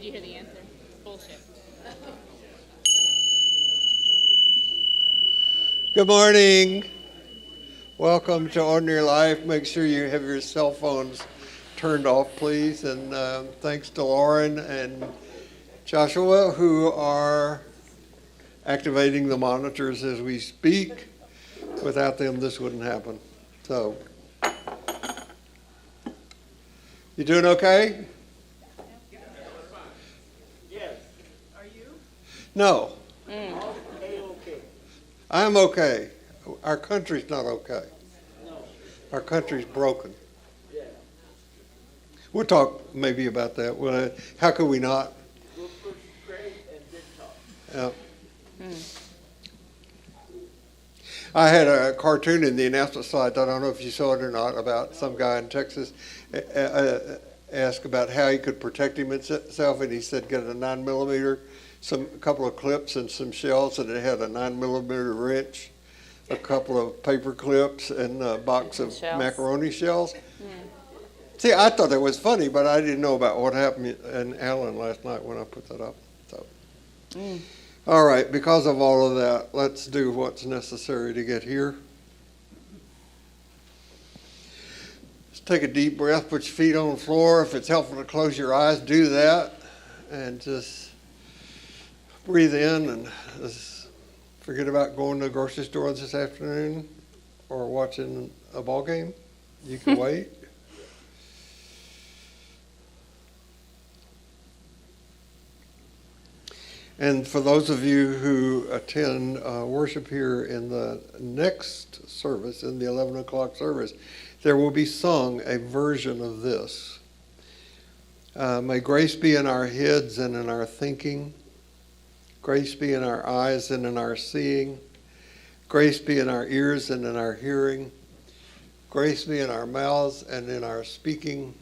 Did you hear the answer? Bullshit. Good morning. Welcome to Ordinary Life. Make sure you have your cell phones turned off, please. And thanks to Lauren and Joshua, who are activating the monitors as we speak. Without them, this wouldn't happen. So, you doing okay? Yes. Are you? No, Okay. I'm okay. Our country's not okay. No. Our country's broken. Yeah. We'll talk maybe about that. Well, how could we not? We'll push straight and good talk. Yeah. I had a cartoon in the announcement slides, I don't know if you saw it or not, about some guy in Texas asked about how he could protect himself, and he said get a 9mm, a couple of clips and some shells, and it had a 9mm wrench, a couple of paper clips, and a box of macaroni shells. See, I thought that was funny, but I didn't know about what happened in Allen last night when I put that up. So. All right, because of all of that, let's do what's necessary to get here. Just take a deep breath, put your feet on the floor. If it's helpful to close your eyes, do that. And just breathe in and just forget about going to the grocery store this afternoon or watching a ball game. You can wait. And for those of you who attend worship here in the next service, in the 11 o'clock service, there will be sung a version of this. May grace be in our heads and in our thinking. Grace be in our eyes and in our seeing. Grace be in our ears and in our hearing. Grace be in our mouths and in our speaking.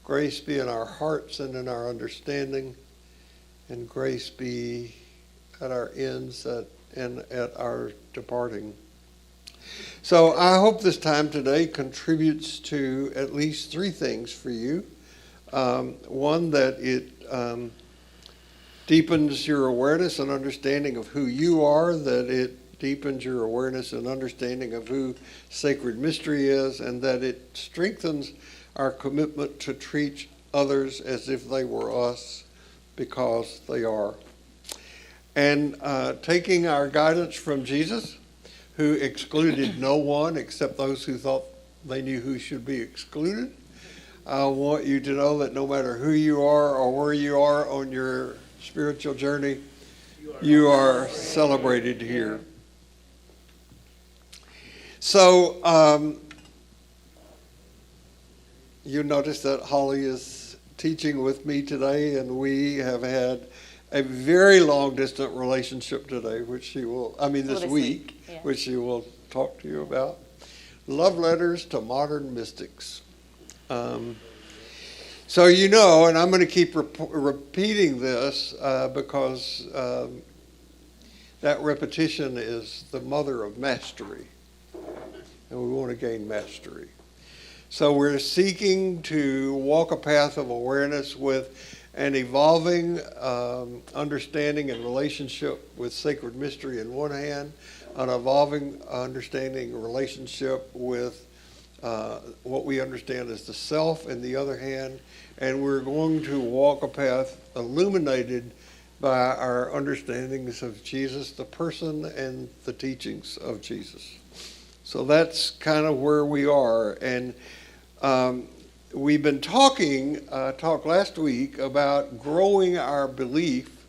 Grace be in our hearts and in our understanding. And grace be at our ends and at our departing. So I hope this time today contributes to at least three things for you. One, that it deepens your awareness and understanding of who you are, that it deepens your awareness and understanding of who sacred mystery is, and that it strengthens our commitment to treat others as if they were us, because they are. And taking our guidance from Jesus, who excluded no one except those who thought they knew who should be excluded, I want you to know that no matter who you are or where you are on your spiritual journey, you are celebrated here. So you notice that Holly is teaching with me today, and we have had a very long distance relationship today, this week, yeah. which she will talk to you about. Love letters to modern mystics. So you know, and I'm going to keep repeating this because that repetition is the mother of mastery, and we want to gain mastery. So we're seeking to walk a path of awareness with an evolving understanding and relationship with sacred mystery in one hand, an evolving understanding and relationship with what we understand as the self in the other hand, and we're going to walk a path illuminated by our understandings of Jesus, the person and the teachings of Jesus. So that's kind of where we are. And we've been talked last week about growing our belief,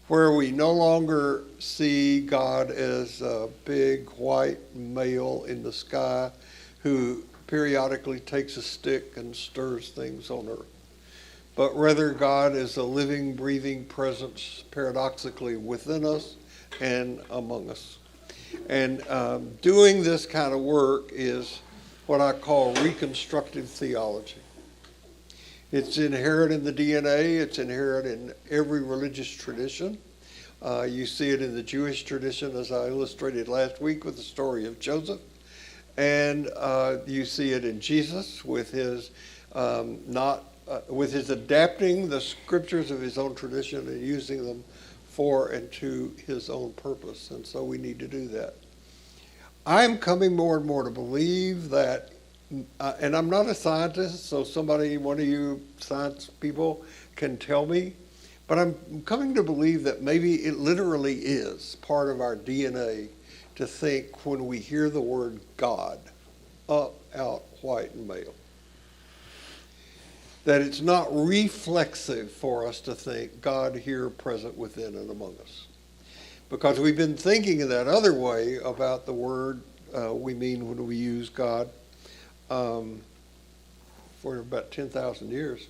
where we no longer see God as a big white male in the sky who periodically takes a stick and stirs things on earth, but rather God is a living, breathing presence paradoxically within us and among us. And doing this kind of work is what I call reconstructive theology. It's inherent in the DNA. It's inherent in every religious tradition. You see it in the Jewish tradition, as I illustrated last week with the story of Joseph. And you see it in Jesus with his not with his adapting the scriptures of his own tradition and using them for and to his own purpose. And so we need to do that. I'm coming more and more to believe that, and I'm not a scientist, so somebody, one of you science people can tell me, but I'm coming to believe that maybe it literally is part of our DNA to think when we hear the word God, up, out, white, and male, that it's not reflexive for us to think God here present within and among us. Because we've been thinking in that other way about the word we mean when we use God for about 10,000 years.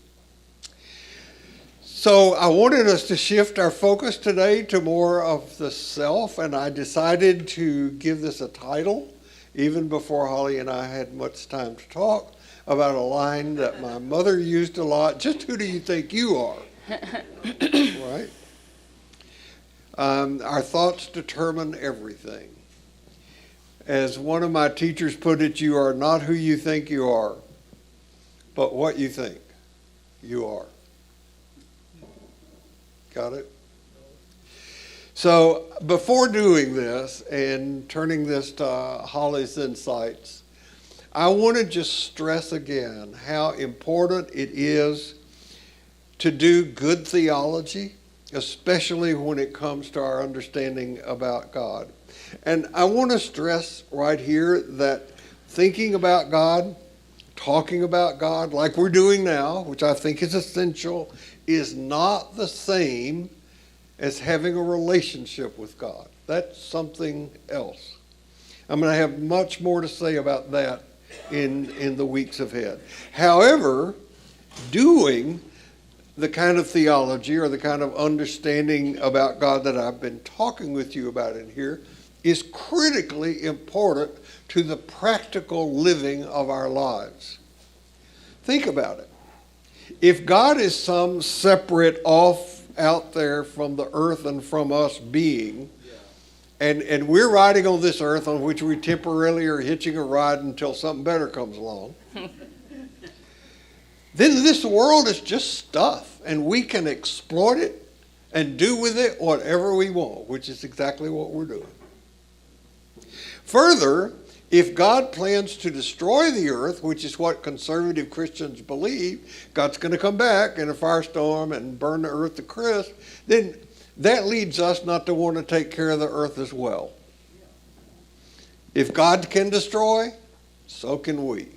So I wanted us to shift our focus today to more of the self, and I decided to give this a title, even before Holly and I had much time to talk, about a line that my mother used a lot. Just who do you think you are? Right? Our thoughts determine everything. As one of my teachers put it, you are not who you think you are, but what you think you are. Got it? So before doing this and turning this to Holly's insights, I want to just stress again how important it is to do good theology, especially when it comes to our understanding about God. And I want to stress right here that thinking about God, talking about God like we're doing now, which I think is essential, is not the same as having a relationship with God. That's something else. I'm going to have much more to say about that in the weeks ahead. However, doing the kind of theology or the kind of understanding about God that I've been talking with you about in here is critically important to the practical living of our lives. Think about it. If God is some separate off out there from the earth and from us being, and we're riding on this earth on which we temporarily are hitching a ride until something better comes along, then this world is just stuff, and we can exploit it and do with it whatever we want, which is exactly what we're doing. Further, if God plans to destroy the earth, which is what conservative Christians believe, God's going to come back in a firestorm and burn the earth to crisp, then that leads us not to want to take care of the earth as well. If God can destroy, so can we.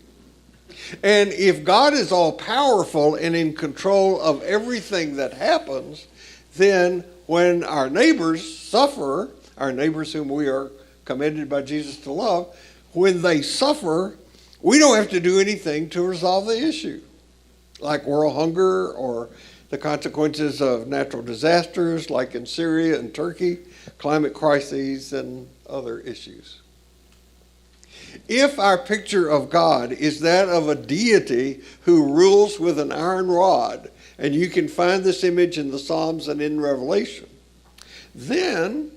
And if God is all powerful and in control of everything that happens, then when our neighbors suffer, our neighbors whom we are commanded by Jesus to love, when they suffer, we don't have to do anything to resolve the issue, like world hunger or the consequences of natural disasters like in Syria and Turkey, climate crises, and other issues. If our picture of God is that of a deity who rules with an iron rod, and you can find this image in the Psalms and in Revelation, then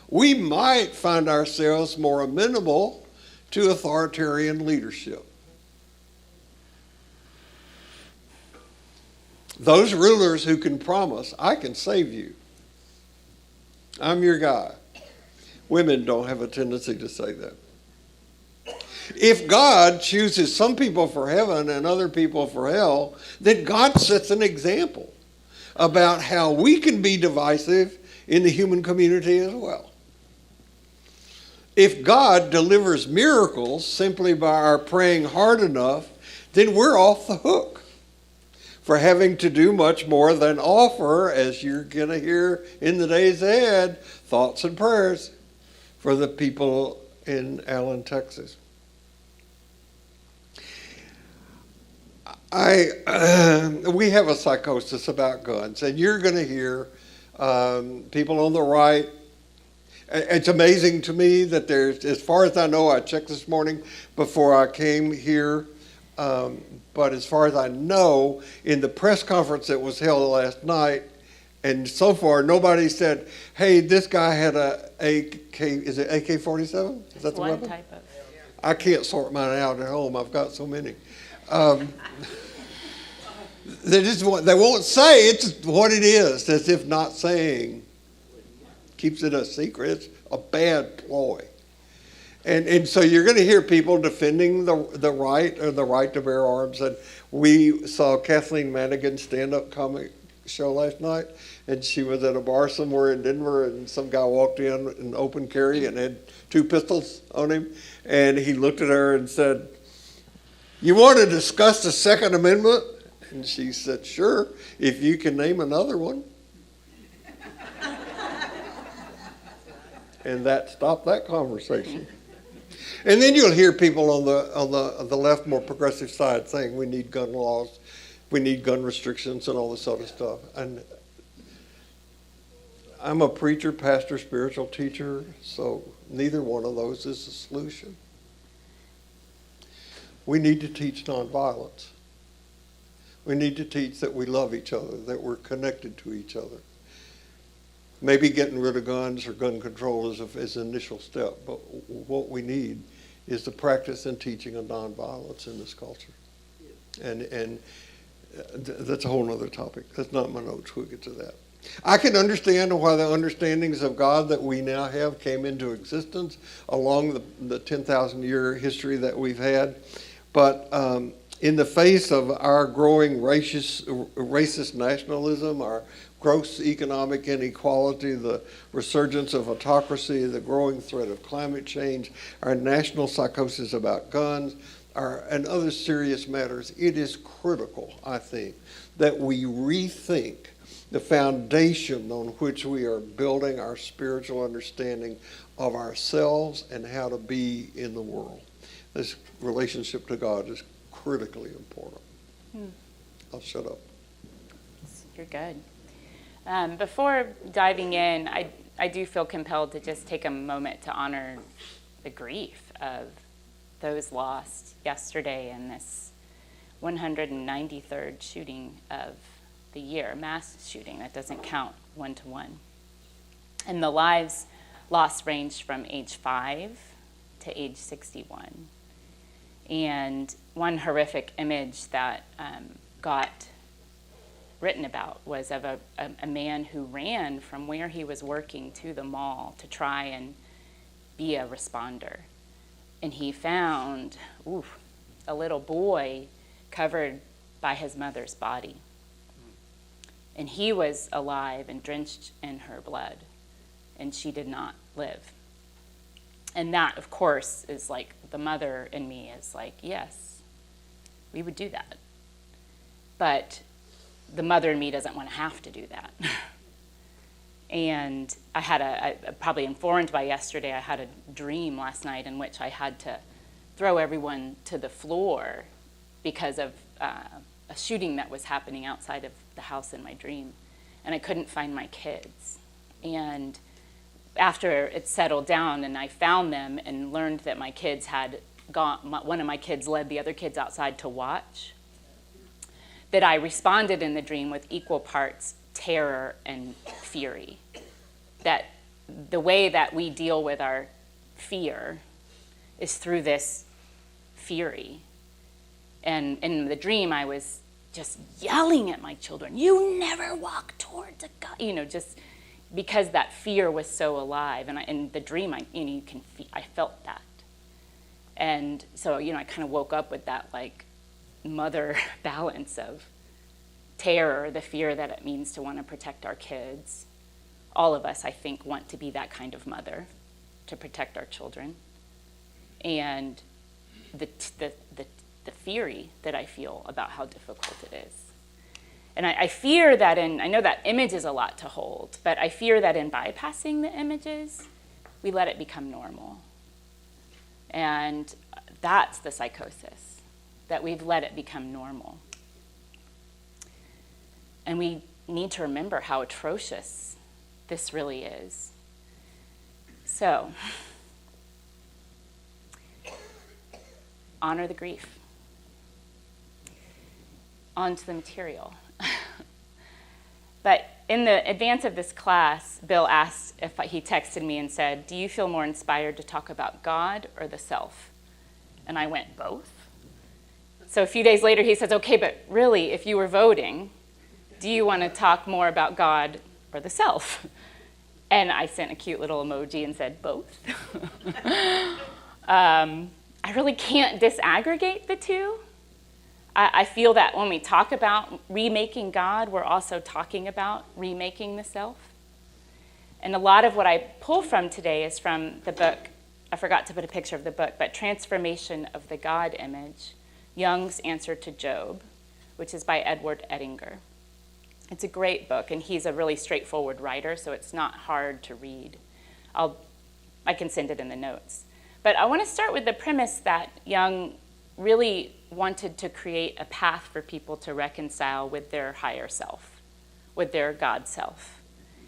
we might find ourselves more amenable to authoritarian leadership. Those rulers who can promise, I can save you. I'm your guy. Women don't have a tendency to say that. If God chooses some people for heaven and other people for hell, then God sets an example about how we can be divisive in the human community as well. If God delivers miracles simply by our praying hard enough, then we're off the hook for having to do much more than offer, as you're going to hear in the days ahead, thoughts and prayers for the people in Allen, Texas. We have a psychosis about guns, and you're going to hear people on the right. It's amazing to me that there's, as far as I know, I checked this morning before I came here, but as far as I know, in the press conference that was held last night, and so far nobody said, hey, this guy had a AK, is it AK-47? Is that the One weapon? type of. I can't sort mine out at home. I've got so many. They won't say it's what it is, as if not saying keeps it a secret. It's a bad ploy. And so you're going to hear people defending the right to bear arms. And we saw Kathleen Madigan's stand-up comic show last night, and she was at a bar somewhere in Denver, and some guy walked in open carry and had 2 pistols on him, and he looked at her and said, "You want to discuss the Second Amendment?" And she said, "Sure, if you can name another one." And that stopped that conversation. And then you'll hear people on the left, more progressive side saying we need gun laws, we need gun restrictions, and all this other stuff. And I'm a preacher, pastor, spiritual teacher, so neither one of those is the solution. We need to teach nonviolence. We need to teach that we love each other, that we're connected to each other. Maybe getting rid of guns or gun control is an initial step, but what we need is the practice and teaching of nonviolence in this culture. And that's a whole other topic. That's not my notes. We'll get to that. I can understand why the understandings of God that we now have came into existence along the 10,000-year history that we've had. But in the face of our growing racist nationalism, our gross economic inequality, the resurgence of autocracy, the growing threat of climate change, our national psychosis about guns, and other serious matters, it is critical, I think, that we rethink the foundation on which we are building our spiritual understanding of ourselves and how to be in the world. This relationship to God is critically important. I'll shut up. You're good. Before diving in, I do feel compelled to just take a moment to honor the grief of those lost yesterday in this 193rd shooting of the year, mass shooting that doesn't count one-to-one. And the lives lost ranged from age 5 to age 61. And one horrific image that got written about was of a man who ran from where he was working to the mall to try and be a responder. And he found a little boy covered by his mother's body. And he was alive and drenched in her blood, and she did not live. And that, of course, is like the mother in me is like, yes, we would do that. But the mother in me doesn't want to have to do that. And I had probably informed by yesterday, I had a dream last night in which I had to throw everyone to the floor because of a shooting that was happening outside of the house in my dream. And I couldn't find my kids. And after it settled down and I found them and learned that my kids had gone, one of my kids led the other kids outside to watch, that I responded in the dream with equal parts terror and fury. That the way that we deal with our fear is through this fury. And in the dream, I was just yelling at my children, "You never walk towards a gun," just because that fear was so alive. And in the dream, I felt that. And so, I kind of woke up with that mother balance of terror, the fear that it means to want to protect our kids. All of us, I think, want to be that kind of mother to protect our children. And the fury that I feel about how difficult it is. And I fear that I know that image is a lot to hold, but I fear that in bypassing the images, we let it become normal. And that's the psychosis, that we've let it become normal. And we need to remember how atrocious this really is. So, honor the grief. On to the material. But in the advance of this class, Bill asked if he texted me and said, "Do you feel more inspired to talk about God or the self?" And I went, "Both." So a few days later, he says, okay, but really, if you were voting, do you want to talk more about God or the self? And I sent a cute little emoji and said, both. I really can't disaggregate the two. I feel that when we talk about remaking God, we're also talking about remaking the self. And a lot of what I pull from today is from the book, I forgot to put a picture of the book, but Transformation of the God Image, Jung's Answer to Job, which is by Edward Ettinger. It's a great book, and he's a really straightforward writer, so it's not hard to read. I can send it in the notes. But I want to start with the premise that Jung really wanted to create a path for people to reconcile with their higher self, with their God self.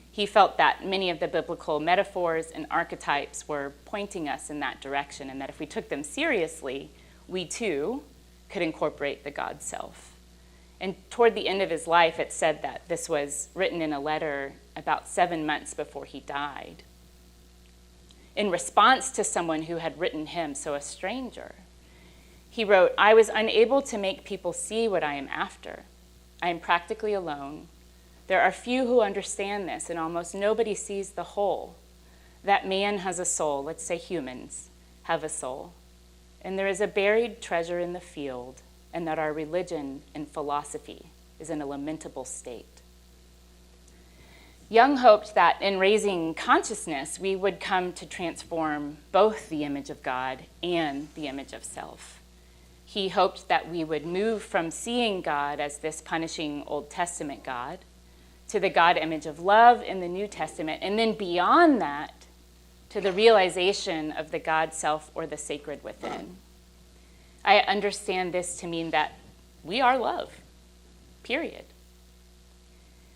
He felt that many of the biblical metaphors and archetypes were pointing us in that direction, and that if we took them seriously, we too could incorporate the God self. And toward the end of his life, it said that this was written in a letter about 7 months before he died, in response to someone who had written him, so a stranger. He wrote, I was unable to make people see what I am after. I am practically alone. There are few who understand this, and almost nobody sees the whole. That man has a soul, let's say humans have a soul, and there is a buried treasure in the field, and that our religion and philosophy is in a lamentable state. Jung hoped that in raising consciousness, we would come to transform both the image of God and the image of self. He hoped that we would move from seeing God as this punishing Old Testament God to the God image of love in the New Testament, and then beyond that, to the realization of the God self or the sacred within. I understand this to mean that we are love, period.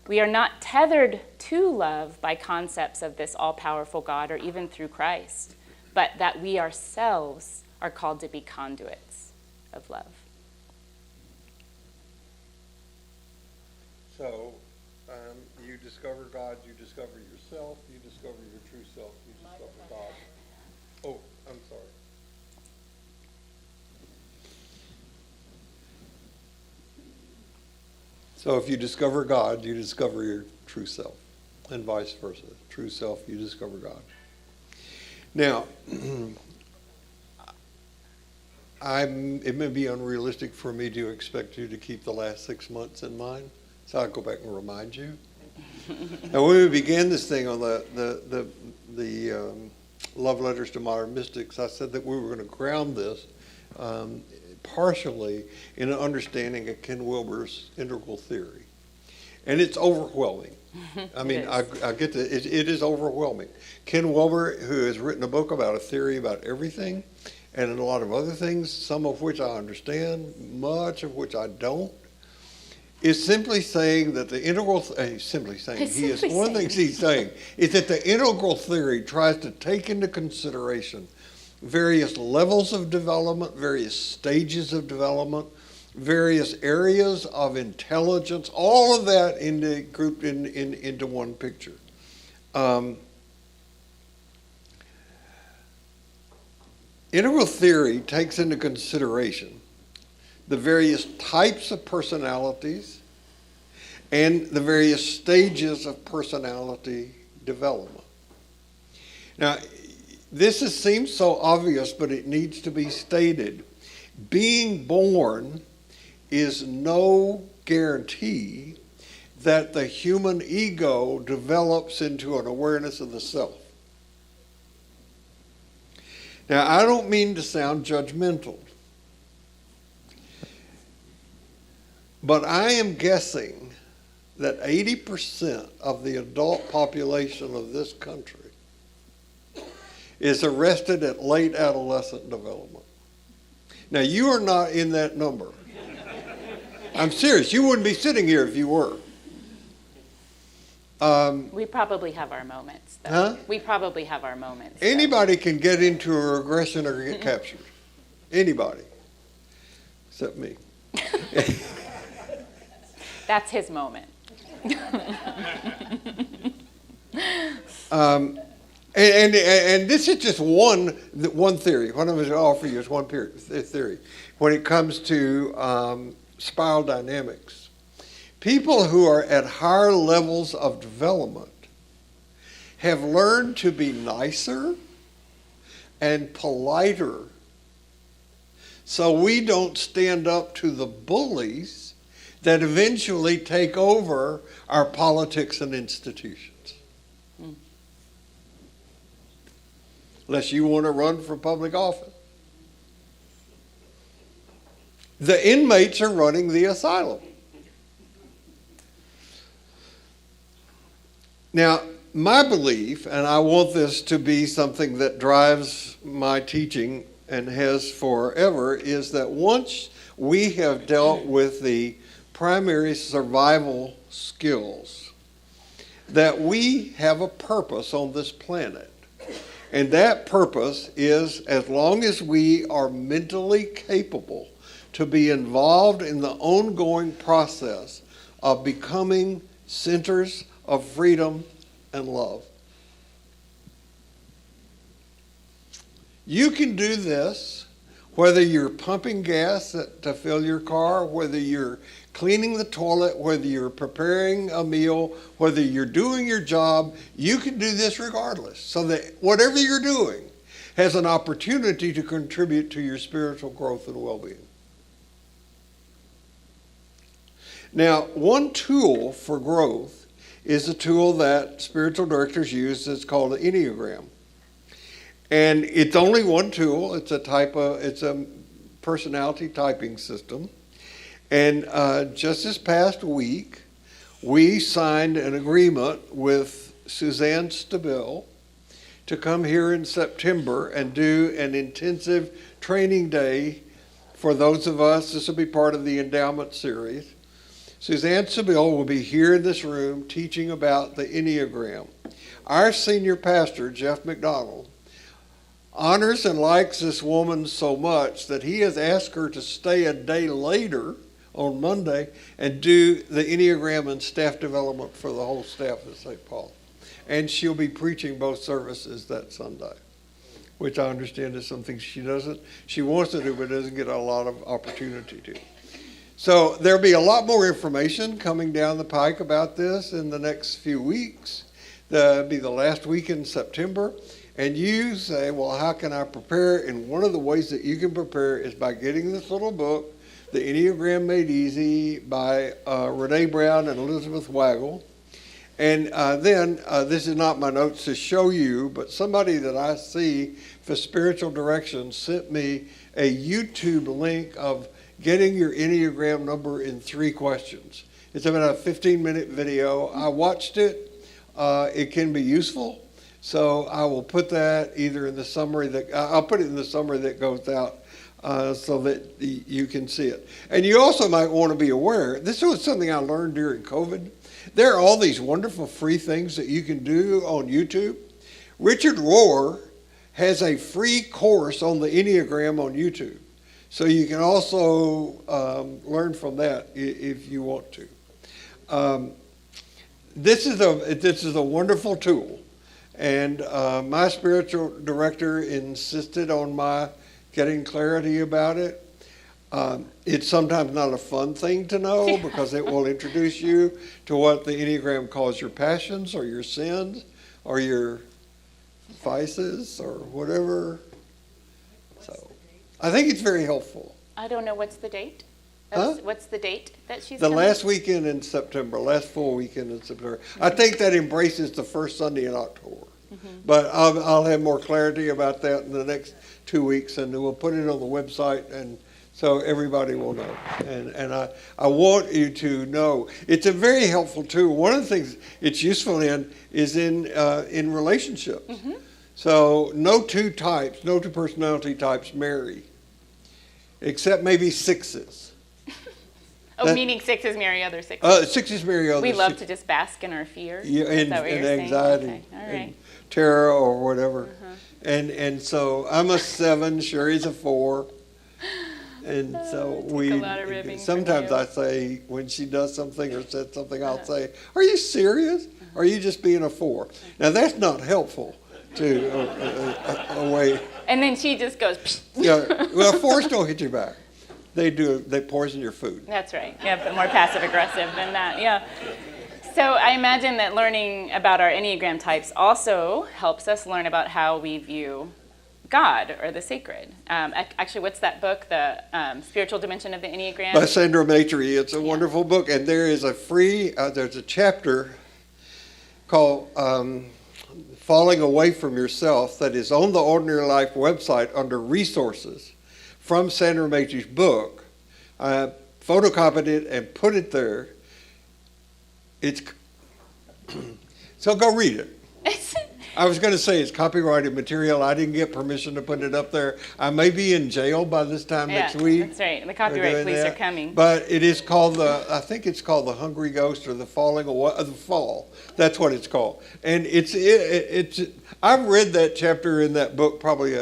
We are not tethered to love by concepts of this all-powerful God or even through Christ, but that we ourselves are called to be conduits of love. So, you discover God, you discover yourself, you discover your true self, you discover God. Oh, I'm sorry. So if you discover God, you discover your true self, and vice versa. True self, you discover God. Now, it may be unrealistic for me to expect you to keep the last 6 months in mind, so I'll go back and remind you. Now, when we began this thing on the Love Letters to Modern Mystics, I said that we were going to ground this partially in an understanding of Ken Wilber's integral theory. And it's overwhelming. I mean, I get that it is overwhelming. Ken Wilber, who has written a book about a theory about everything, and a lot of other things, some of which I understand, much of which I don't, is simply saying that the integral, one of the things he's saying is that the integral theory tries to take into consideration various levels of development, various stages of development, various areas of intelligence, all of that grouped into one picture. Integral theory takes into consideration the various types of personalities and the various stages of personality development. Now, this seems so obvious, but it needs to be stated. Being born is no guarantee that the human ego develops into an awareness of the self. Now, I don't mean to sound judgmental, but I am guessing that 80% of the adult population of this country is arrested at late adolescent development. Now, you are not in that number. I'm serious. You wouldn't be sitting here if you were. We probably have our moments, though. Huh? We probably have our moments. Anybody can get into a regression or get captured. Anybody. Except me. That's his moment. And this is just one theory. What I'm going to offer you is one theory. When it comes to spiral dynamics, people who are at higher levels of development have learned to be nicer and politer, so we don't stand up to the bullies that eventually take over our politics and institutions. Unless you want to run for public office. The inmates are running the asylum. Now, my belief, and I want this to be something that drives my teaching and has forever, is that once we have dealt with the primary survival skills, that we have a purpose on this planet. And that purpose is, as long as we are mentally capable to be involved in the ongoing process of becoming centers of freedom and love. You can do this whether you're pumping gas to fill your car, whether you're cleaning the toilet, whether you're preparing a meal, whether you're doing your job. You can do this regardless, so that whatever you're doing has an opportunity to contribute to your spiritual growth and well-being. Now, one tool for growth is a tool that spiritual directors use. It's called the Enneagram. And it's only one tool. It's a personality typing system. And just this past week, we signed an agreement with Suzanne Stabile to come here in September and do an intensive training day for those of us. This will be part of the endowment series. Suzanne Stabile will be here in this room teaching about the Enneagram. Our senior pastor, Jeff McDonald, honors and likes this woman so much that he has asked her to stay a day later on Monday and do the Enneagram and staff development for the whole staff at St. Paul. And she'll be preaching both services that Sunday, which I understand is something she wants to do, but doesn't get a lot of opportunity to. So there'll be a lot more information coming down the pike about this in the next few weeks. That'll be the last week in September. And you say, well, how can I prepare? And one of the ways that you can prepare is by getting this little book, The Enneagram Made Easy, by Renee Brown and Elizabeth Waggle. And then, this is not my notes to show you, but somebody that I see for spiritual direction sent me a YouTube link of getting your Enneagram number in 3 questions. It's about a 15-minute video. I watched it. It can be useful. So I will put that either in the summary I'll put it in the summary that goes out so that you can see it. And you also might want to be aware, this was something I learned during COVID. There are all these wonderful free things that you can do on YouTube. Richard Rohr has a free course on the Enneagram on YouTube. So you can also learn from that if you want to. This is a wonderful tool. And my spiritual director insisted on my getting clarity about it. It's sometimes not a fun thing to know because it will introduce you to what the Enneagram calls your passions or your sins or your vices or whatever. So I think it's very helpful. I don't know, what's the date? Huh? What's the date that she's The coming? last weekend in September, last full weekend in September. I think that embraces the first Sunday in October. Mm-hmm. But I'll have more clarity about that in the next 2 weeks, and we'll put it on the website, and so everybody will know. And I want you to know it's a very helpful tool. One of the things it's useful in is in relationships. Mm-hmm. So no two personality types marry, except maybe 6s. Meaning 6s marry other 6s. 6s marry other 6s. We love to just bask in our fear. Yeah, and anxiety, okay. All right. and terror or whatever. Uh-huh. And so I'm a 7, Sherry's a 4. And so a lot of ribbing sometimes from you. I say, when she does something or says something, I'll say, are you serious? Or are you just being a 4? Now that's not helpful. away. And then she just goes, psh. Yeah, well, force don't hit you back. They poison your food. That's right. Yeah, but more passive aggressive than that. Yeah. So I imagine that learning about our Enneagram types also helps us learn about how we view God or the sacred. Actually, what's that book, The Spiritual Dimension of the Enneagram? By Sandra Matry. It's a wonderful book, and there is there's a chapter called Falling Away from Yourself that is on the Ordinary Life website under resources from Sandra Matry's book. I photocopied it and put it there. So go read it. I was going to say it's copyrighted material. I didn't get permission to put it up there. I may be in jail by this time next week. That's right. The copyright police are coming. But it is called I think it's called The Hungry Ghost or The Falling Away, The Fall. That's what it's called. And I've read that chapter in that book probably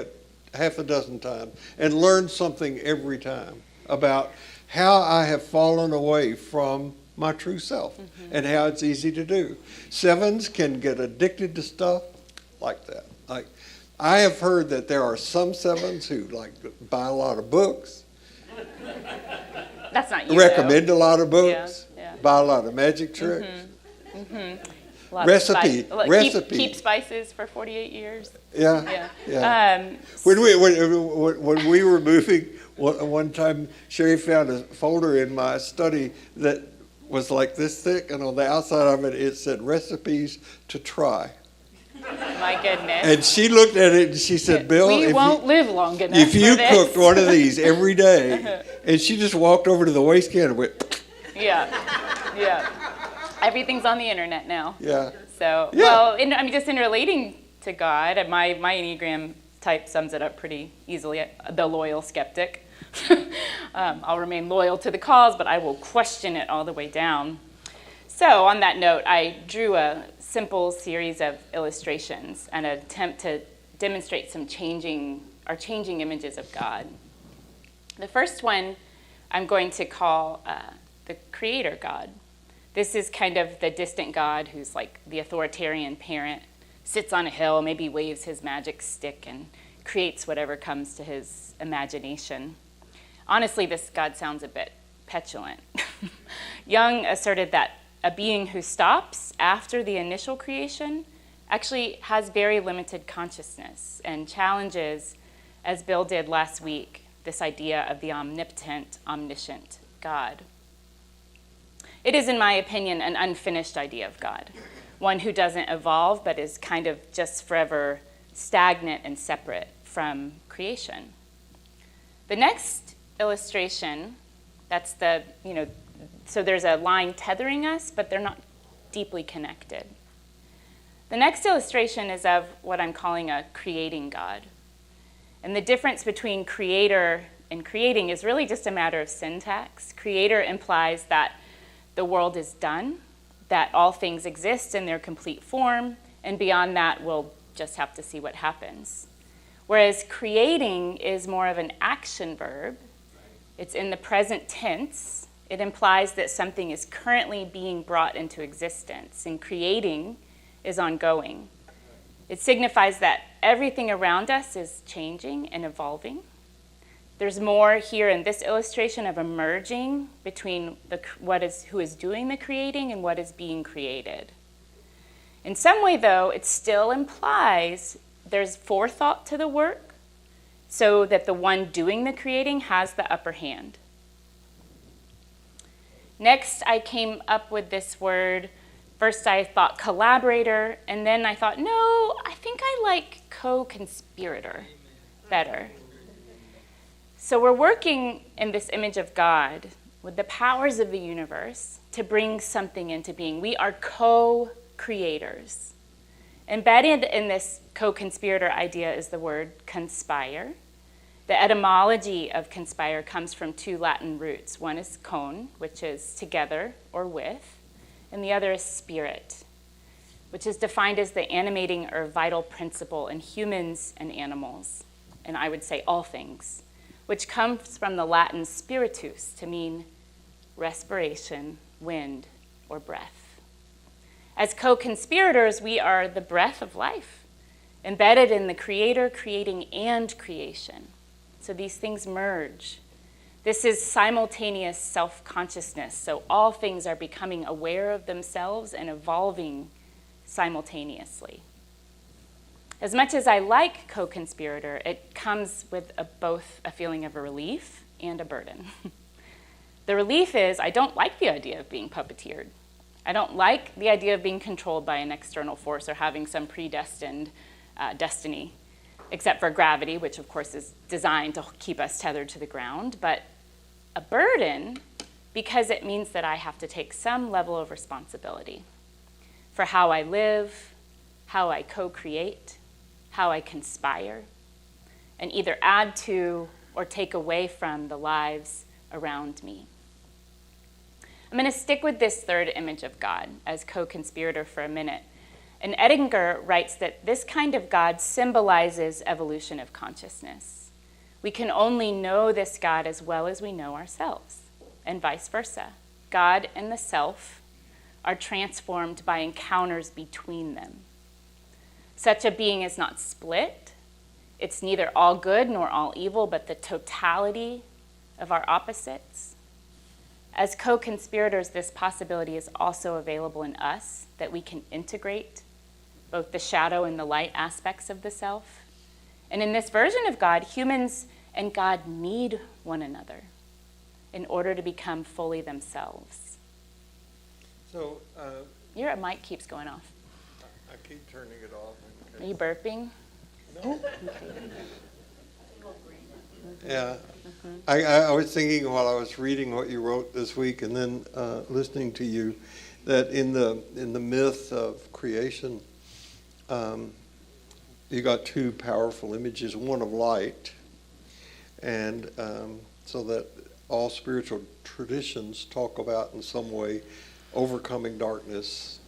half a dozen times and learned something every time about how I have fallen away from my true self and how it's easy to do. 7s can get addicted to stuff like that. Like, I have heard that there are some 7s who buy a lot of books. That's not you. Recommend a lot of books. Yeah. Buy a lot of magic tricks. Recipe. Recipe. Keep spices for 48 years. Yeah. Yeah. When we were moving, one time Sherry found a folder in my study that was like this thick, and on the outside of it, it said recipes to try. My goodness. And she looked at it and she said, Bill, we won't live long enough if you for this. cooked one of these every day, and she just walked over to the waste can and went, Yeah. Everything's on the internet now. Yeah. So, Yeah. well, just in relating to God, my Enneagram type sums it up pretty easily. The loyal skeptic. I'll remain loyal to the cause, but I will question it all the way down. So on that note, I drew a simple series of illustrations and an attempt to demonstrate some changing images of God. The first one I'm going to call the Creator God. This is kind of the distant God who's like the authoritarian parent, sits on a hill, maybe waves his magic stick and creates whatever comes to his imagination. Honestly, this God sounds a bit petulant. Jung asserted that a being who stops after the initial creation actually has very limited consciousness and challenges, as Bill did last week, this idea of the omnipotent, omniscient God. It is, in my opinion, an unfinished idea of God, one who doesn't evolve but is kind of just forever stagnant and separate from creation. The next illustration, that's so there's a line tethering us, but they're not deeply connected. The next illustration is of what I'm calling a creating God. And the difference between creator and creating is really just a matter of syntax. Creator implies that the world is done, that all things exist in their complete form, and beyond that, we'll just have to see what happens. Whereas creating is more of an action verb. It's in the present tense. It implies that something is currently being brought into existence, and creating is ongoing. It signifies that everything around us is changing and evolving. There's more here in this illustration of a merging between who is doing the creating and what is being created. In some way, though, it still implies there's forethought to the work, so that the one doing the creating has the upper hand. Next, I came up with this word. First, I thought collaborator, and then I thought, no, I think I like co-conspirator better. So we're working in this image of God with the powers of the universe to bring something into being. We are co-creators. Embedded in this co-conspirator idea is the word conspire. The etymology of conspire comes from two Latin roots. One is con, which is together or with, and the other is spirit, which is defined as the animating or vital principle in humans and animals, and I would say all things, which comes from the Latin spiritus, to mean respiration, wind, or breath. As co-conspirators, we are the breath of life, embedded in the Creator, creating, and creation. So these things merge. This is simultaneous self-consciousness. So all things are becoming aware of themselves and evolving simultaneously. As much as I like co-conspirator, it comes with both a feeling of a relief and a burden. The relief is I don't like the idea of being puppeteered. I don't like the idea of being controlled by an external force or having some predestined destiny, except for gravity, which of course is designed to keep us tethered to the ground. But a burden because it means that I have to take some level of responsibility for how I live, how I co-create, how I conspire, and either add to or take away from the lives around me. I'm going to stick with this third image of God as co-conspirator for a minute. And Edinger writes that this kind of God symbolizes evolution of consciousness. We can only know this God as well as we know ourselves, and vice versa. God and the self are transformed by encounters between them. Such a being is not split. It's neither all good nor all evil, but the totality of our opposites. As co-conspirators, this possibility is also available in us, that we can integrate both the shadow and the light aspects of the self. And in this version of God, humans and God need one another in order to become fully themselves. So, Your mic keeps going off. I keep turning it off. Are you burping? No. Yeah. I was thinking while I was reading what you wrote this week and then listening to you that in the myth of creation, you got two powerful images, one of light, and so that all spiritual traditions talk about in some way overcoming darkness,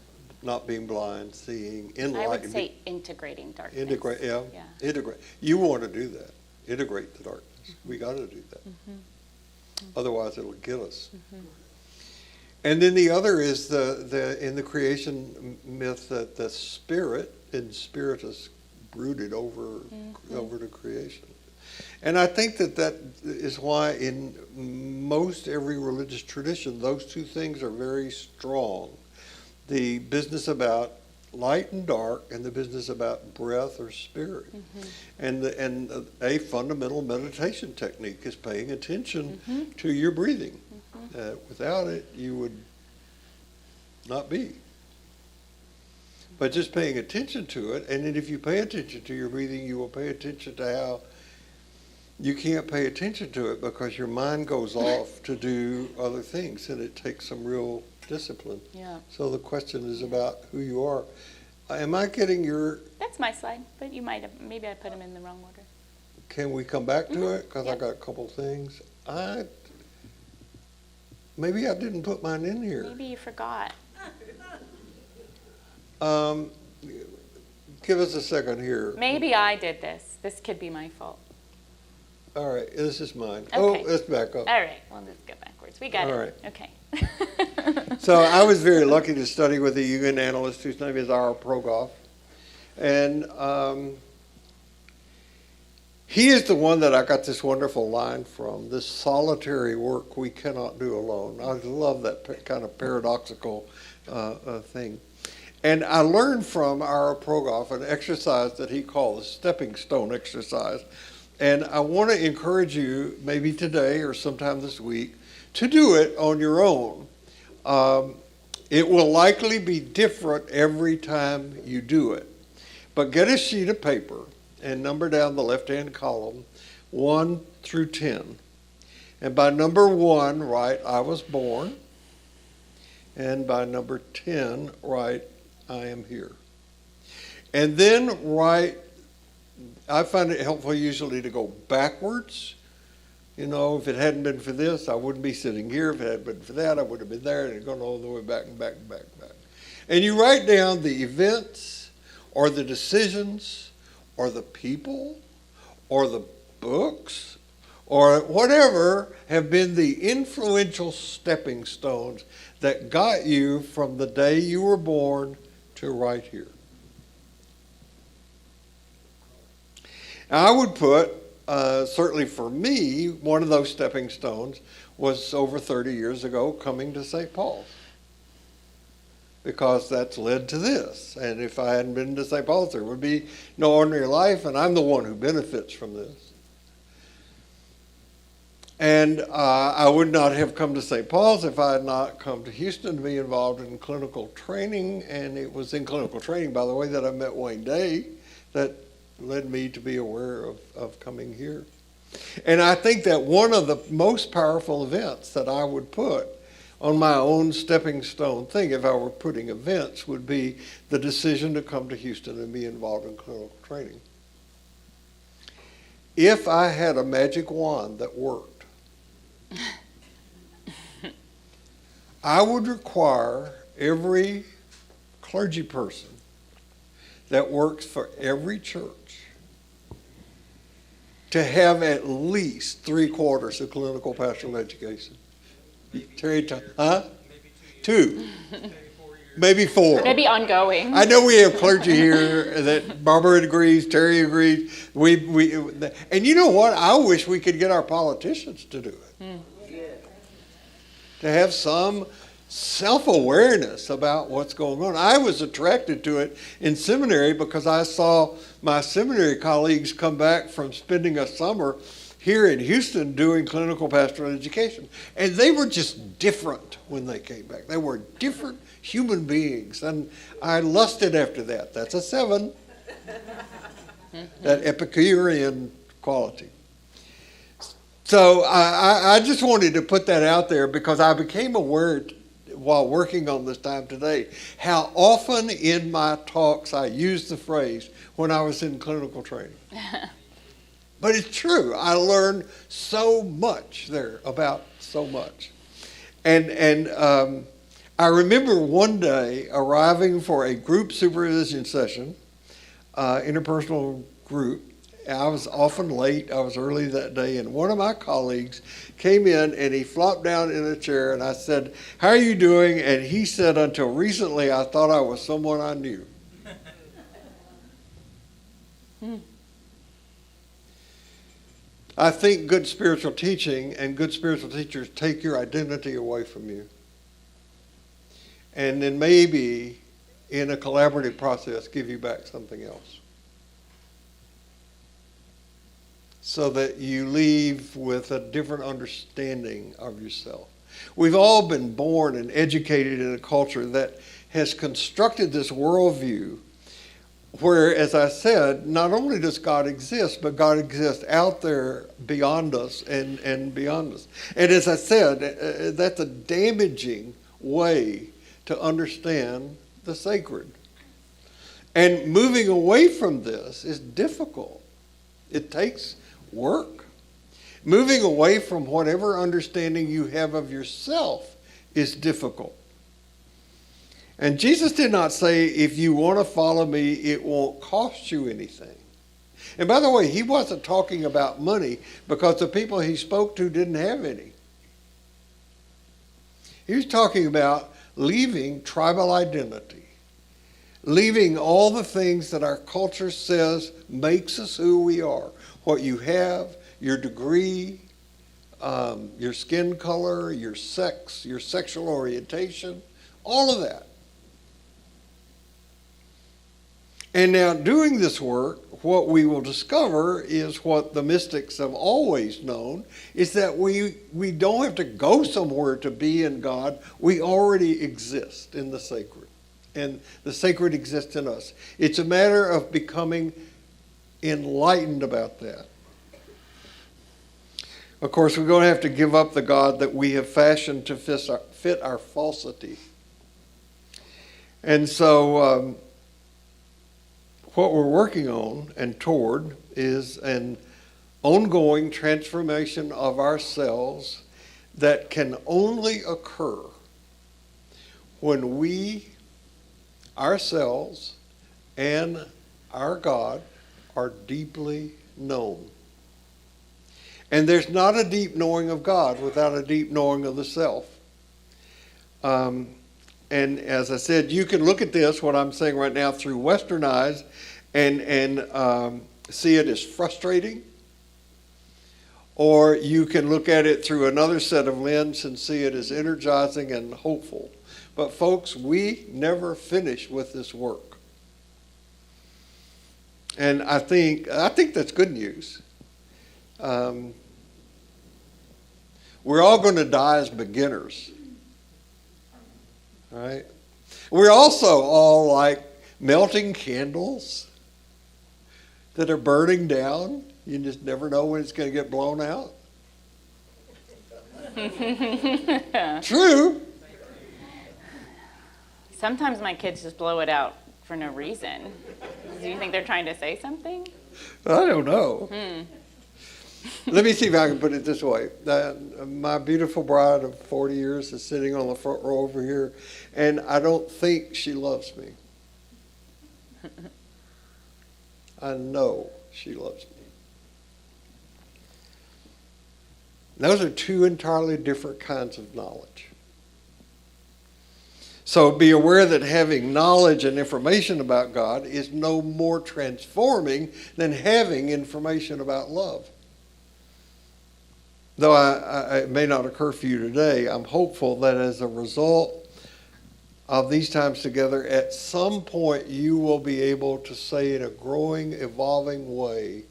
not being blind, seeing in light. I would say integrating darkness. Integrate. You want to do that. Integrate the darkness. We got to do that. Otherwise, it'll get us. And then the other is the in the creation myth that the spirit and spiritus brooded over the creation. And I think that is why in most every religious tradition, those two things are very strong. The business about light and dark and the business about breath or spirit. And a fundamental meditation technique is paying attention to your breathing. Without it, you would not be. But just paying attention to it, and then if you pay attention to your breathing, you will pay attention to how you can't pay attention to it because your mind goes off to do other things, and it takes some real discipline. Yeah. So the question is about who you are. Am I getting your... That's my slide, but you might have, maybe I put them in the wrong order. Can we come back to it? Because I got a couple things. Maybe I didn't put mine in here. Maybe you forgot. Give us a second here. Maybe I did this. This could be my fault. All right, this is mine. Okay. Oh, let's back up. All right, well, let's go backwards. We got All it. right. Okay. So I was very lucky to study with a Jungian analyst whose name is R. Progoff. And he is the one that I got this wonderful line from, this solitary work we cannot do alone. I love that kind of paradoxical thing. And I learned from R. Progoff an exercise that he called the stepping stone exercise. And I want to encourage you, maybe today or sometime this week, to do it on your own. It will likely be different every time you do it. But get a sheet of paper and number down the left-hand column, 1 through 10. And by number 1, write, I was born. And by number 10, write, I am here. And then write, I find it helpful usually to go backwards. You know, if it hadn't been for this, I wouldn't be sitting here. If it hadn't been for that, I would have been there, and going all the way back and back and back and back. And you write down the events or the decisions or the people or the books or whatever have been the influential stepping stones that got you from the day you were born to right here. I would put, certainly for me, one of those stepping stones was over 30 years ago coming to St. Paul's, because that's led to this. And if I hadn't been to St. Paul's, there would be no ordinary life, and I'm the one who benefits from this. And I would not have come to St. Paul's if I had not come to Houston to be involved in clinical training. And it was in clinical training, by the way, that I met Wayne Day that led me to be aware of coming here. And I think that one of the most powerful events that I would put on my own stepping stone thing, if I were putting events, would be the decision to come to Houston and be involved in clinical training. If I had a magic wand that worked, I would require every clergy person that works for every church to have at least 3/4 of clinical pastoral education. Terry, huh? Two. Maybe 4. Maybe ongoing. I know we have clergy here that Barbara agrees, Terry agrees. And you know what? I wish we could get our politicians to do it. To have some self-awareness about what's going on. I was attracted to it in seminary because I saw my seminary colleagues come back from spending a summer here in Houston doing clinical pastoral education. And they were just different when they came back. They were different human beings. And I lusted after that. That's a 7. That Epicurean quality. So I just wanted to put that out there because I became aware while working on this time today how often in my talks I used the phrase when I was in clinical training. But it's true. I learned so much there about so much. And I remember one day arriving for a group supervision session, interpersonal group. I was often late. I was early that day. And one of my colleagues came in and he flopped down in a chair. And I said, "How are you doing?" And he said, "Until recently, I thought I was someone I knew." I think good spiritual teaching and good spiritual teachers take your identity away from you. And then maybe in a collaborative process give you back something else. So that you leave with a different understanding of yourself. We've all been born and educated in a culture that has constructed this worldview where, as I said, not only does God exist, but God exists out there beyond us and beyond us. And as I said, that's a damaging way to understand the sacred. And moving away from this is difficult. It takes work. Moving away from whatever understanding you have of yourself is difficult. And Jesus did not say, if you want to follow me, it won't cost you anything. And by the way, he wasn't talking about money because the people he spoke to didn't have any. He was talking about leaving tribal identity, leaving all the things that our culture says makes us who we are. What you have, your degree, your skin color, your sex, your sexual orientation, all of that. And now doing this work, what we will discover is what the mystics have always known, is that we don't have to go somewhere to be in God. We already exist in the sacred. And the sacred exists in us. It's a matter of becoming enlightened about that. Of course, we're going to have to give up the God that we have fashioned to fit our falsity. And so what we're working on and toward is an ongoing transformation of ourselves that can only occur when we, ourselves, and our God are deeply known. And there's not a deep knowing of God without a deep knowing of the self. And as I said, you can look at this, what I'm saying right now, through Western eyes and see it as frustrating, or you can look at it through another set of lens and see it as energizing and hopeful. But folks, we never finish with this work. And I think that's good news. We're all going to die as beginners. Right? We're also all like melting candles that are burning down. You just never know when it's going to get blown out. True. Sometimes my kids just blow it out for no reason. Do you think they're trying to say something? I don't know. Let me see if I can put it this way. My beautiful bride of 40 years is sitting on the front row over here, and I don't think she loves me. I know she loves me. Those are two entirely different kinds of knowledge. So be aware that having knowledge and information about God is no more transforming than having information about love. Though it may not occur for you today, I'm hopeful that as a result of these times together, at some point you will be able to say in a growing, evolving way,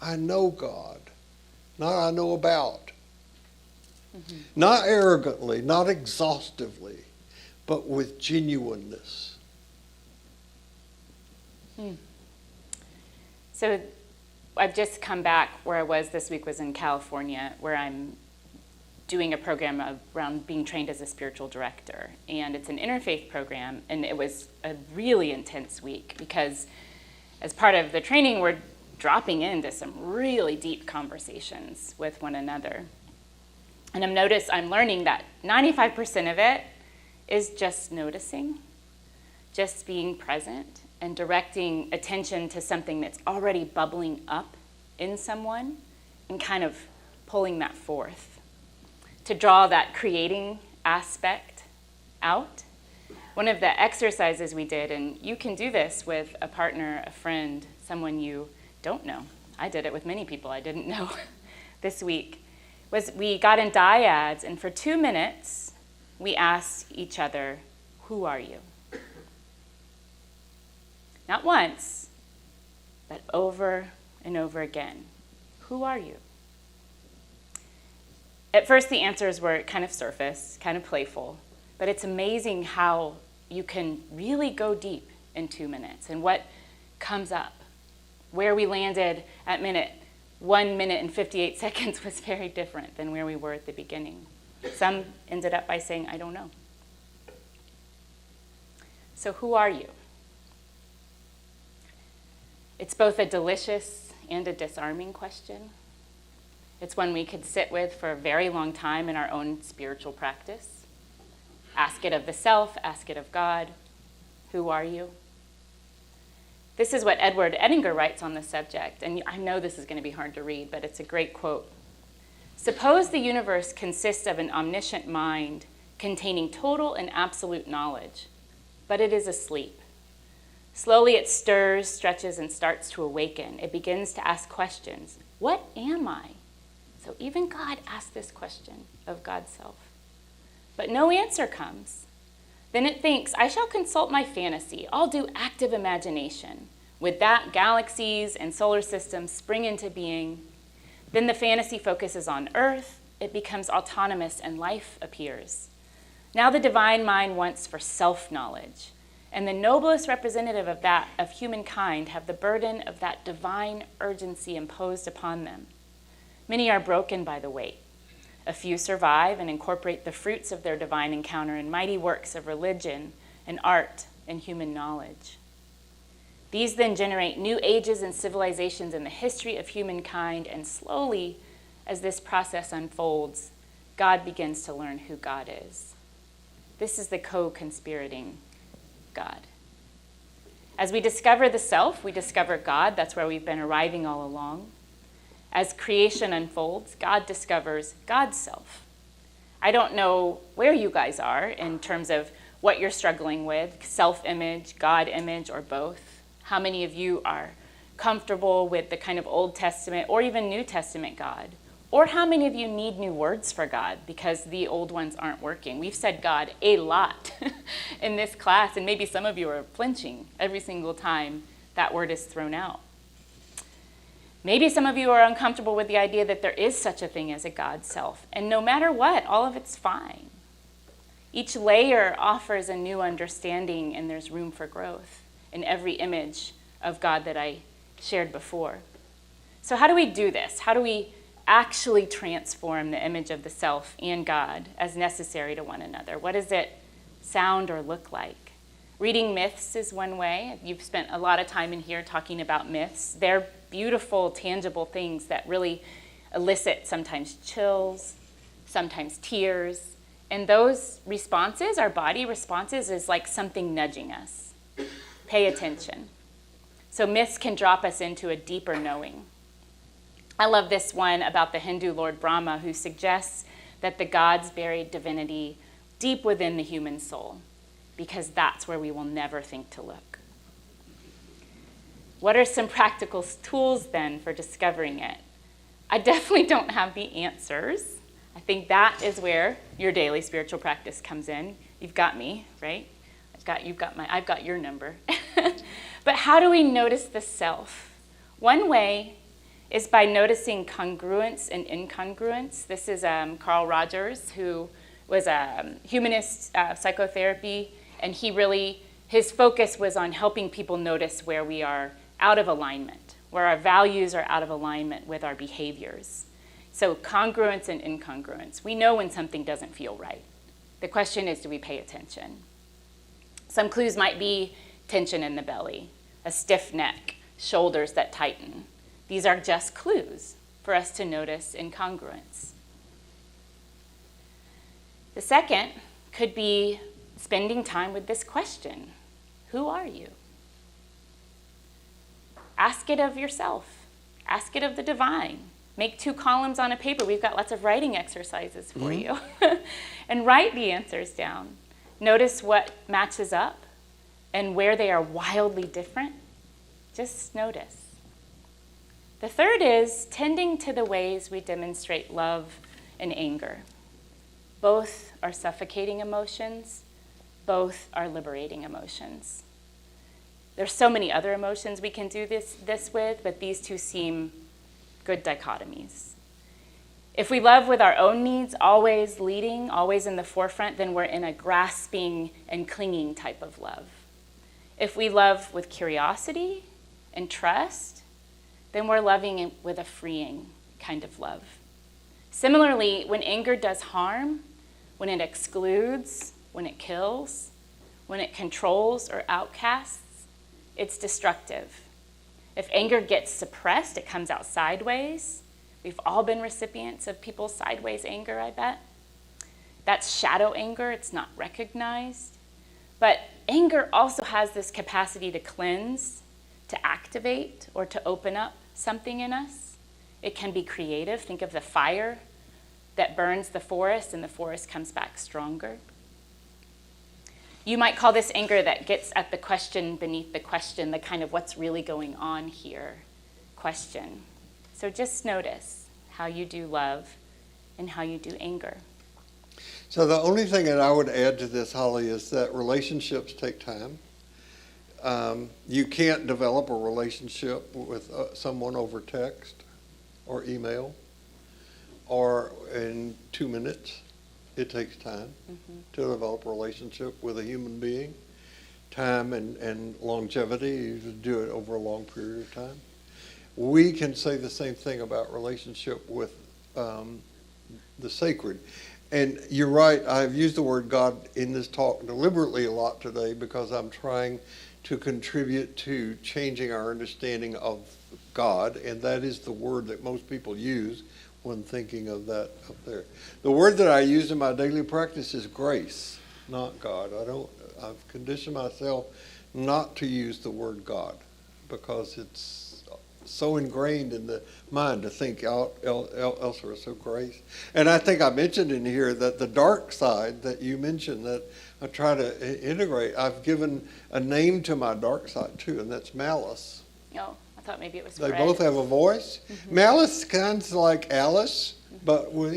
I know God, not I know about. Mm-hmm. Not arrogantly, not exhaustively, but with genuineness. So I've just come back. Where I was this week was in California, where I'm doing a program around being trained as a spiritual director. And it's an interfaith program, and it was a really intense week because as part of the training, we're dropping into some really deep conversations with one another. And I'm learning that 95% of it is just noticing, just being present, and directing attention to something that's already bubbling up in someone and kind of pulling that forth. To draw that creating aspect out. One of the exercises we did, and you can do this with a partner, a friend, someone you don't know. I did it with many people I didn't know this week, was we got in dyads, and for 2 minutes, we asked each other, who are you? Not once, but over and over again. Who are you? At first, the answers were kind of surface, kind of playful, but it's amazing how you can really go deep in 2 minutes and what comes up. Where we landed at 1 minute and 58 seconds was very different than where we were at the beginning. Some ended up by saying, I don't know. So who are you? It's both a delicious and a disarming question. It's one we could sit with for a very long time in our own spiritual practice. Ask it of the self, ask it of God. Who are you? This is what Edward Edinger writes on the subject, and I know this is going to be hard to read, but it's a great quote. Suppose the universe consists of an omniscient mind containing total and absolute knowledge, but it is asleep. Slowly it stirs, stretches, and starts to awaken. It begins to ask questions. What am I? So even God asked this question of God's self. But no answer comes. Then it thinks, I shall consult my fantasy. I'll do active imagination. With that, galaxies and solar systems spring into being. Then the fantasy focuses on Earth. It becomes autonomous and life appears. Now the divine mind wants for self-knowledge. And the noblest representative of humankind have the burden of that divine urgency imposed upon them. Many are broken by the weight. A few survive and incorporate the fruits of their divine encounter in mighty works of religion and art and human knowledge. These then generate new ages and civilizations in the history of humankind, and slowly, as this process unfolds, God begins to learn who God is. This is the co-conspirating God. As we discover the self, we discover God. That's where we've been arriving all along. As creation unfolds, God discovers God's self. I don't know where you guys are in terms of what you're struggling with, self-image, God image, or both. How many of you are comfortable with the kind of Old Testament or even New Testament God? Or how many of you need new words for God because the old ones aren't working? We've said God a lot in this class, and maybe some of you are flinching every single time that word is thrown out. Maybe some of you are uncomfortable with the idea that there is such a thing as a God self, and no matter what, all of it's fine. Each layer offers a new understanding, and there's room for growth in every image of God that I shared before. So how do we do this? How do we actually transform the image of the self and God as necessary to one another? What does it sound or look like? Reading myths is one way. You've spent a lot of time in here talking about myths. They're beautiful, tangible things that really elicit sometimes chills, sometimes tears. And those responses, our body responses, is like something nudging us. Pay attention. So myths can drop us into a deeper knowing. I love this one about the Hindu Lord Brahma, who suggests that the gods buried divinity deep within the human soul, because that's where we will never think to look. What are some practical tools then for discovering it? I definitely don't have the answers. I think that is where your daily spiritual practice comes in. You've got me, right? I've got your number. But how do we notice the self? One way is by noticing congruence and incongruence. This is Carl Rogers, who was a humanist psychotherapy, and his focus was on helping people notice where we are out of alignment, where our values are out of alignment with our behaviors. So congruence and incongruence. We know when something doesn't feel right. The question is, do we pay attention? Some clues might be tension in the belly, a stiff neck, shoulders that tighten. These are just clues for us to notice incongruence. The second could be spending time with this question: who are you? Ask it of yourself. Ask it of the divine. Make 2 columns on a paper. We've got lots of writing exercises for you. And write the answers down. Notice what matches up and where they are wildly different. Just notice. The third is tending to the ways we demonstrate love and anger. Both are suffocating emotions. Both are liberating emotions. There's so many other emotions we can do this with, but these two seem good dichotomies. If we love with our own needs always leading, always in the forefront, then we're in a grasping and clinging type of love. If we love with curiosity and trust, then we're loving with a freeing kind of love. Similarly, when anger does harm, when it excludes, when it kills, when it controls or outcasts, it's destructive. If anger gets suppressed, it comes out sideways. We've all been recipients of people's sideways anger, I bet. That's shadow anger. It's not recognized. But anger also has this capacity to cleanse, to activate, or to open up something in us. It can be creative. Think of the fire that burns the forest, and the forest comes back stronger. You might call this anger that gets at the question beneath the question, the kind of what's really going on here question. So just notice how you do love and how you do anger. So the only thing that I would add to this, Holly, is that relationships take time. You can't develop a relationship with someone over text or email or in 2 minutes. It takes time to develop a relationship with a human being. Time and longevity, you do it over a long period of time. We can say the same thing about relationship with the sacred. And you're right, I've used the word God in this talk deliberately a lot today because I'm trying to contribute to changing our understanding of God, and that is the word that most people use when thinking of that up there. The word that I use in my daily practice is grace, not God. I've conditioned myself not to use the word God because it's so ingrained in the mind to think elsewhere. So grace. And I think I mentioned in here that the dark side that you mentioned that I try to integrate, I've given a name to my dark side too, and that's malice. Oh, I thought maybe it was They Fred. both have a voice. Malice sounds like Alice, but with,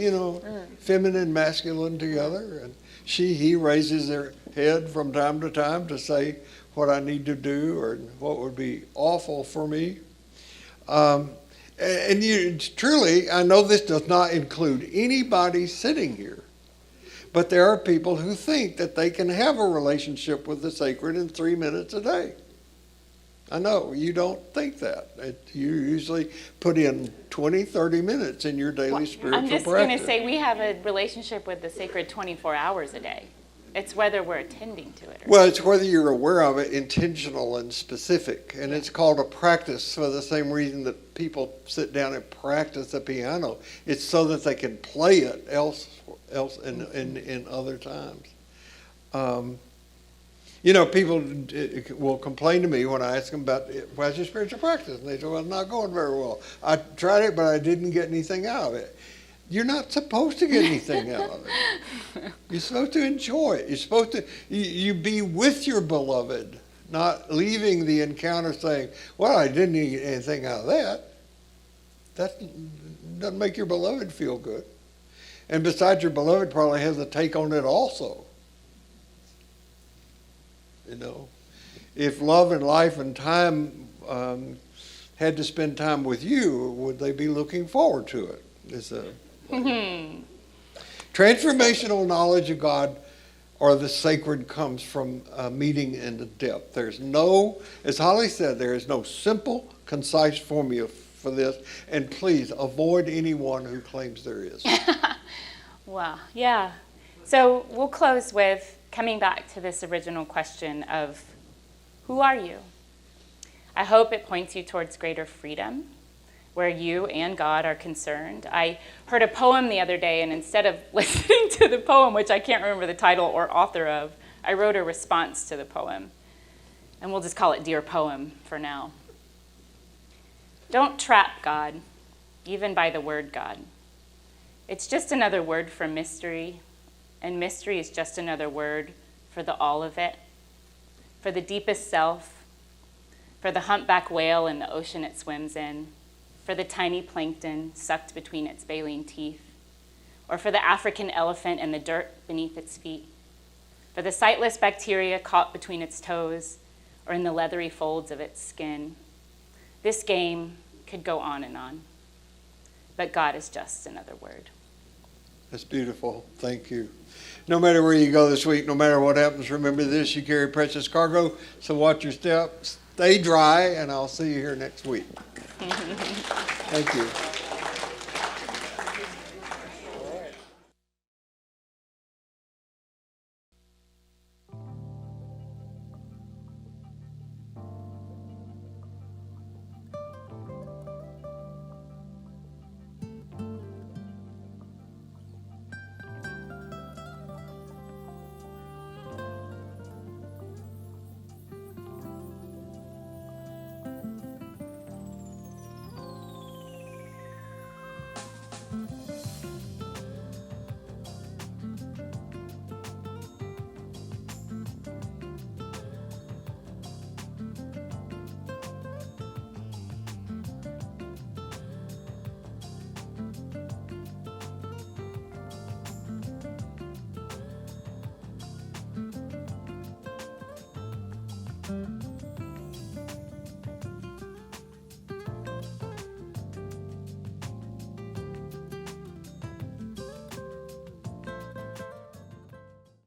feminine, masculine together. And he raises their head from time to time to say what I need to do or what would be awful for me. And you truly, I know this does not include anybody sitting here, but there are people who think that they can have a relationship with the sacred in 3 minutes a day. I know you don't think that. You usually put in 20, 30 minutes in your daily spiritual practice. I'm just going to say we have a relationship with the sacred 24 hours a day. It's whether we're attending to it. Well, it's whether you're aware of it, intentional and specific. And it's called a practice for the same reason that people sit down and practice the piano. It's so that they can play it else in other times. People will complain to me when I ask them about what's your spiritual practice, and they say, well, it's not going very well. I tried it, but I didn't get anything out of it. You're not supposed to get anything out of it. You're supposed to enjoy it. You're supposed to you be with your beloved, not leaving the encounter saying, well, I didn't get anything out of that. That doesn't make your beloved feel good. And besides, your beloved probably has a take on it also. If love and life and time had to spend time with you, would they be looking forward to it? Transformational knowledge of God or the sacred comes from meeting in the depth. There's no, as Holly said, there is no simple, concise formula for this. And please avoid anyone who claims there is. Well, yeah. So we'll close with coming back to this original question of who are you? I hope it points you towards greater freedom, where you and God are concerned. I heard a poem the other day, and instead of listening to the poem, which I can't remember the title or author of, I wrote a response to the poem. And we'll just call it Dear Poem for now. Don't trap God, even by the word God. It's just another word for mystery, and mystery is just another word for the all of it, for the deepest self, for the humpback whale in the ocean it swims in, for the tiny plankton sucked between its baleen teeth, or for the African elephant and the dirt beneath its feet, for the sightless bacteria caught between its toes or in the leathery folds of its skin. This game could go on and on, but God is just another word. That's beautiful. Thank you. No matter where you go this week, no matter what happens, remember this, you carry precious cargo, so watch your step, stay dry, and I'll see you here next week. Thank you. Thank you.